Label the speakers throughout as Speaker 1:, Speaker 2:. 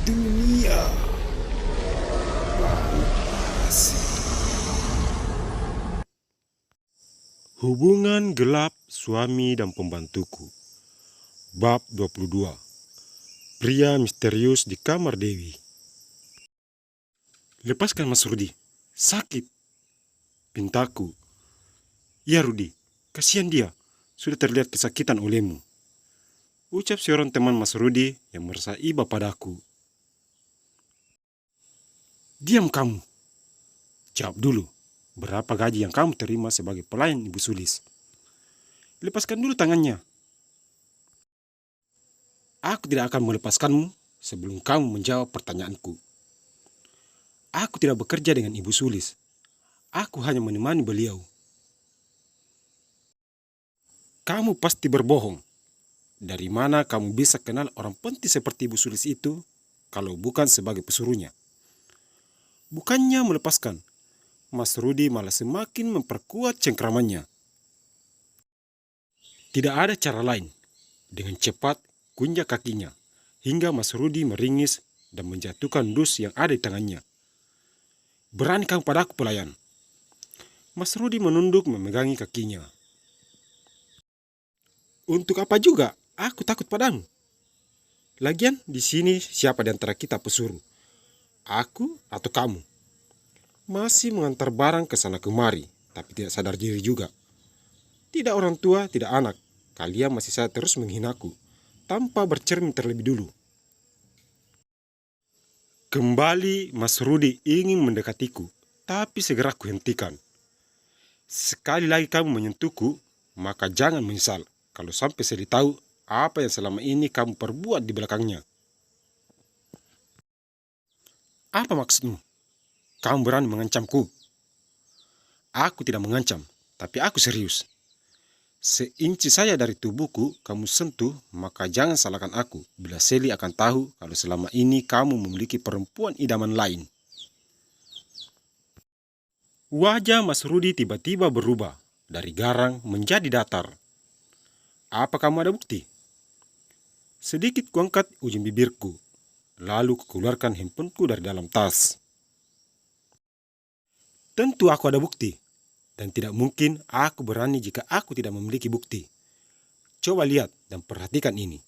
Speaker 1: Dunia Fantasi. Hubungan gelap suami dan pembantuku. Bab 22. Pria misterius di kamar Dewi. Lepaskan Mas Rudi. Sakit. Pintaku. Ya Rudi, kasihan dia. Sudah terlihat kesakitan olehmu. Ucap seorang teman Mas Rudi yang merasa iba padaku. Diam kamu. Jawab dulu. Berapa gaji yang kamu terima sebagai pelayan Ibu Sulis? Lepaskan dulu tangannya. Aku tidak akan melepaskanmu sebelum kamu menjawab pertanyaanku. Aku tidak bekerja dengan Ibu Sulis. Aku hanya menemani beliau. Kamu pasti berbohong. Dari mana kamu bisa kenal orang penting seperti Ibu Sulis itu kalau bukan sebagai pesuruhnya? Bukannya melepaskan, Mas Rudi malah semakin memperkuat cengkramannya. Tidak ada cara lain. Dengan cepat, kunjak kakinya, hingga Mas Rudi meringis dan menjatuhkan dus yang ada di tangannya. Berani kamu padaku, pelayan? Mas Rudi menunduk memegangi kakinya. Untuk apa juga? Aku takut padamu. Lagian di sini siapa di antara kita pesuruh? Aku atau kamu? Masih mengantar barang ke sana kemari, tapi tidak sadar diri juga. Tidak orang tua, tidak anak. Kalian masih saja terus menghinaku, tanpa bercermin terlebih dulu. Kembali Mas Rudi ingin mendekatiku, tapi segera kuhentikan. Sekali lagi kamu menyentuhku, maka jangan menyesal kalau sampai Seli tahu apa yang selama ini kamu perbuat di belakangnya. Apa maksudmu? Kamu berani mengancamku? Aku tidak mengancam, tapi aku serius. Seinci saya dari tubuhku kamu sentuh, maka jangan salahkan aku bila Seli akan tahu kalau selama ini kamu memiliki perempuan idaman lain. Wajah Mas Rudi tiba-tiba berubah dari garang menjadi datar. Apa kamu ada bukti? Sedikit kuangkat ujung bibirku, lalu kukeluarkan handphoneku dari dalam tas. Tentu aku ada bukti, dan tidak mungkin aku berani jika aku tidak memiliki bukti. Coba lihat dan perhatikan ini.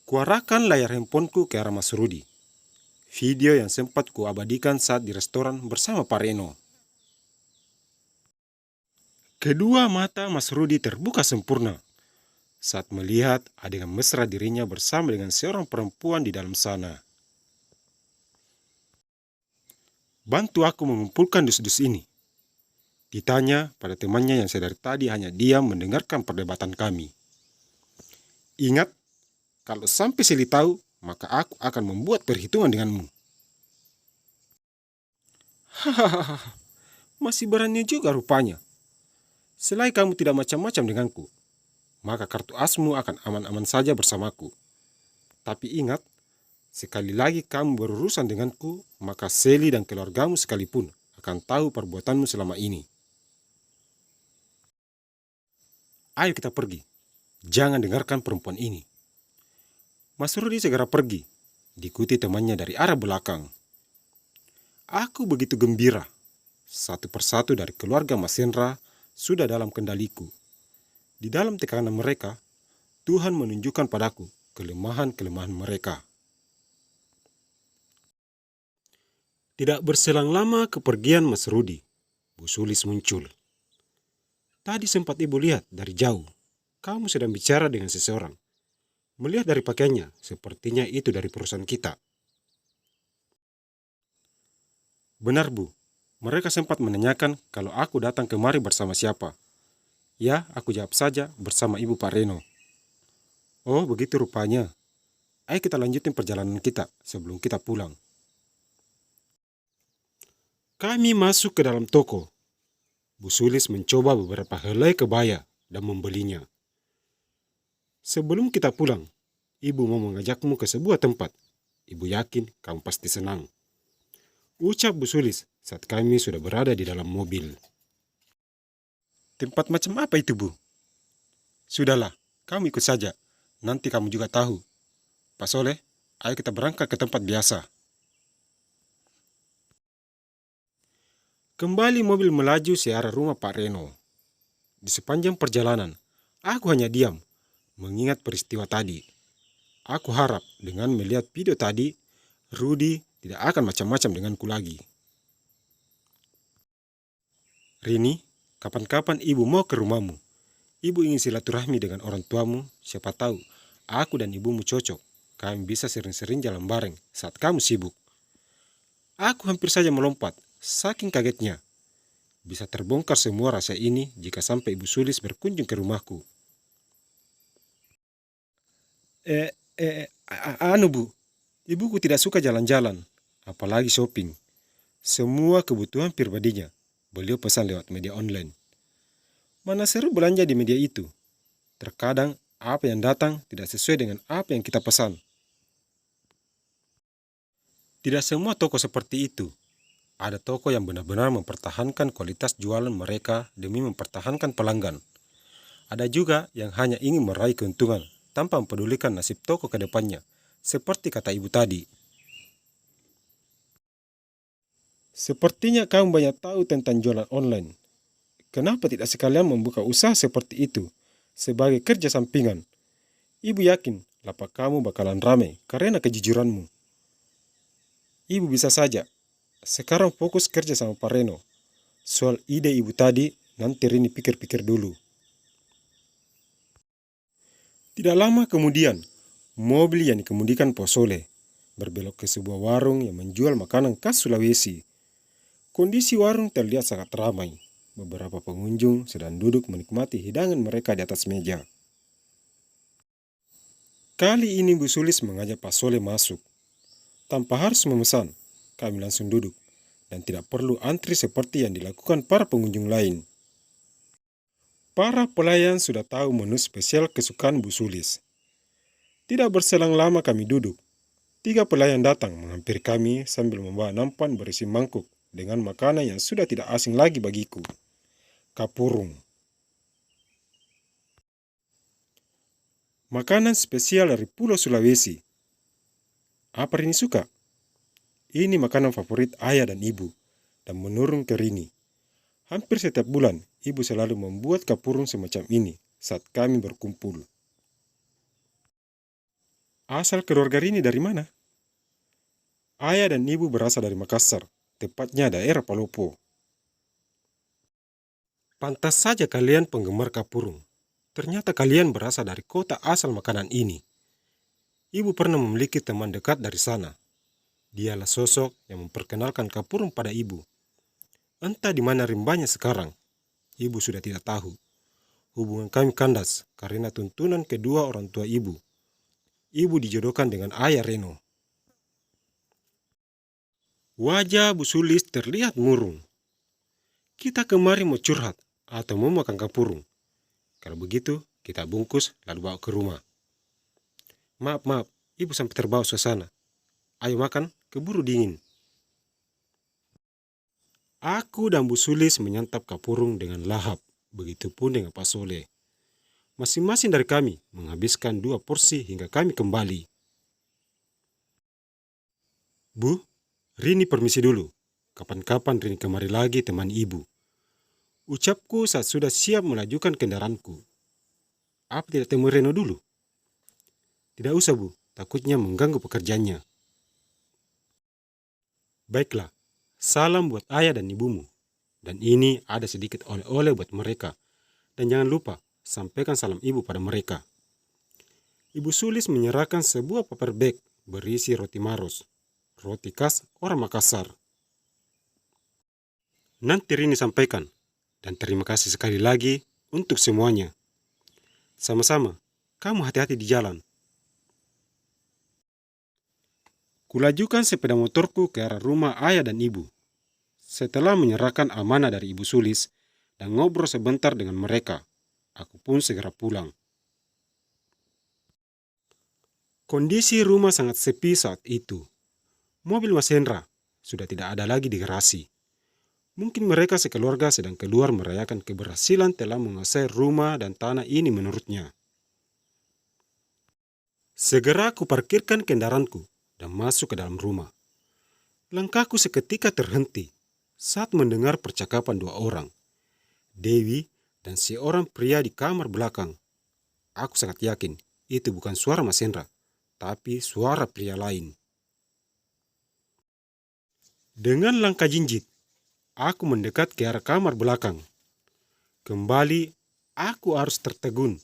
Speaker 1: Kuarahkan layar handphoneku ke arah Mas Rudi. Video yang sempat kuabadikan saat di restoran bersama Pak Reno. Kedua mata Mas Rudi terbuka sempurna saat melihat adegan mesra dirinya bersama dengan seorang perempuan di dalam sana. Bantu aku mengumpulkan dus-dus ini. Ditanya pada temannya yang sedari tadi hanya diam mendengarkan perdebatan kami. Ingat, kalau sampai Seli tahu, maka aku akan membuat perhitungan denganmu. Hahaha, masih berani juga rupanya. Selai kamu tidak macam-macam denganku, maka kartu asmu akan aman-aman saja bersamaku. Tapi ingat, sekali lagi kamu berurusan denganku, maka Seli dan keluargamu sekalipun akan tahu perbuatanmu selama ini. Ayo kita pergi. Jangan dengarkan perempuan ini. Mas Rudi segera pergi, diikuti temannya dari arah belakang. Aku begitu gembira. Satu persatu dari keluarga Mas Hendra sudah dalam kendaliku. Di dalam tekanan mereka, Tuhan menunjukkan padaku kelemahan-kelemahan mereka. Tidak berselang lama kepergian Mas Rudi, Bu Sulis muncul. Tadi sempat ibu lihat dari jauh, kamu sedang bicara dengan seseorang. Melihat dari pakaiannya, sepertinya itu dari perusahaan kita. Benar Bu, mereka sempat menanyakan kalau aku datang kemari bersama siapa. Ya, aku jawab saja bersama Ibu Pak Reno. Oh, begitu rupanya. Ayo kita lanjutin perjalanan kita sebelum kita pulang. Kami masuk ke dalam toko. Bu Sulis mencoba beberapa helai kebaya dan membelinya. Sebelum kita pulang, Ibu mau mengajakmu ke sebuah tempat. Ibu yakin kamu pasti senang. Ucap Bu Sulis saat kami sudah berada di dalam mobil. Tempat macam apa itu, Bu? Sudahlah, kamu ikut saja. Nanti kamu juga tahu. Pak Soleh, Ayo kita berangkat ke tempat biasa. Kembali mobil melaju searah rumah Pak Reno. Di sepanjang perjalanan, aku hanya diam, mengingat peristiwa tadi. Aku harap dengan melihat video tadi, Rudy tidak akan macam-macam denganku lagi. Rini, kapan-kapan ibu mau ke rumahmu. Ibu ingin silaturahmi dengan orang tuamu, siapa tahu aku dan ibumu cocok. Kami bisa sering-sering jalan bareng saat kamu sibuk. Aku hampir saja melompat, saking kagetnya. Bisa terbongkar semua rahasia ini jika sampai Ibu Sulis berkunjung ke rumahku. Anu Bu, ibuku tidak suka jalan-jalan, apalagi shopping. Semua kebutuhan pribadinya, beliau pesan lewat media online. Mana seru belanja di media itu. Terkadang apa yang datang tidak sesuai dengan apa yang kita pesan. Tidak semua toko seperti itu. Ada toko yang benar-benar mempertahankan kualitas jualan mereka demi mempertahankan pelanggan. Ada juga yang hanya ingin meraih keuntungan tanpa mempedulikan nasib toko ke depannya, seperti kata ibu tadi. Sepertinya kamu banyak tahu tentang jualan online. Kenapa tidak sekalian membuka usaha seperti itu sebagai kerja sampingan? Ibu yakin lapak kamu bakalan ramai karena kejujuranmu. Ibu bisa saja. Sekarang fokus kerja sama Pak Reno. Soal ide ibu tadi, nanti Rini pikir-pikir dulu. Tidak lama kemudian, mobil yang dikemudikan Po Soleh berbelok ke sebuah warung yang menjual makanan khas Sulawesi. Kondisi warung terlihat sangat ramai. Beberapa pengunjung sedang duduk menikmati hidangan mereka di atas meja. Kali ini Bu Sulis mengajak Pak Soleh masuk. Tanpa harus memesan, kami langsung duduk dan tidak perlu antri seperti yang dilakukan para pengunjung lain. Para pelayan sudah tahu menu spesial kesukaan Bu Sulis. Tidak berselang lama kami duduk. 3 pelayan datang menghampiri kami sambil membawa nampan berisi mangkuk dengan makanan yang sudah tidak asing lagi bagiku. Kapurung. Makanan spesial dari Pulau Sulawesi. Apa Rini suka? Ini makanan favorit ayah dan ibu, dan menurun ke Rini. Hampir setiap bulan, ibu selalu membuat kapurung semacam ini saat kami berkumpul. Asal keluarga Rini dari mana? Ayah dan ibu berasal dari Makassar, tepatnya daerah Palopo. Pantas saja kalian penggemar kapurung. Ternyata kalian berasal dari kota asal makanan ini. Ibu pernah memiliki teman dekat dari sana. Dialah sosok yang memperkenalkan kapurung pada ibu. Entah di mana rimbanya sekarang, ibu sudah tidak tahu. Hubungan kami kandas karena tuntunan kedua orang tua ibu. Ibu dijodohkan dengan ayah Reno. Wajah Bu Sulis terlihat murung. Kita kemari mau curhat atau mau makan kapurung. Kalau begitu, kita bungkus lalu bawa ke rumah. Maaf, ibu sampai terbawa suasana. Ayo makan, keburu dingin. Aku dan Bu Sulis menyantap kapurung dengan lahap, begitupun dengan Pak Soleh. Masing-masing dari kami menghabiskan 2 porsi hingga kami kembali. Bu, Rini permisi dulu. Kapan-kapan Rini kemari lagi teman ibu. Ucapku saat sudah siap melajukan kendaraanku. Apa tidak temui Reno dulu? Tidak usah Bu, takutnya mengganggu pekerjaannya. Baiklah, salam buat ayah dan ibumu. Dan ini ada sedikit oleh-oleh buat mereka. Dan jangan lupa, sampaikan salam ibu pada mereka. Ibu Sulis menyerahkan sebuah paper bag berisi roti maros. Roti khas orang Makassar. Nanti Rini sampaikan. Dan terima kasih sekali lagi untuk semuanya. Sama-sama, kamu hati-hati di jalan. Kulajukan sepeda motorku ke arah rumah ayah dan ibu. Setelah menyerahkan amanah dari Ibu Sulis dan ngobrol sebentar dengan mereka, aku pun segera pulang. Kondisi rumah sangat sepi saat itu. Mobil Mas Hendra sudah tidak ada lagi di garasi. Mungkin mereka sekeluarga sedang keluar merayakan keberhasilan telah menguasai rumah dan tanah ini menurutnya. Segera aku parkirkan kendaraanku dan masuk ke dalam rumah. Langkahku seketika terhenti saat mendengar percakapan dua orang, Dewi dan seorang pria di kamar belakang. Aku sangat yakin itu bukan suara Mas Hendra, tapi suara pria lain. Dengan langkah jinjit, aku mendekat ke arah kamar belakang. Kembali, aku harus tertegun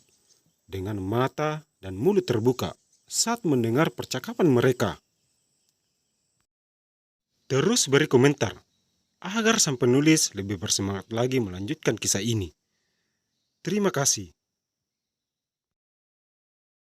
Speaker 1: dengan mata dan mulut terbuka saat mendengar percakapan mereka. Terus beri komentar, agar sang penulis lebih bersemangat lagi melanjutkan kisah ini. Terima kasih.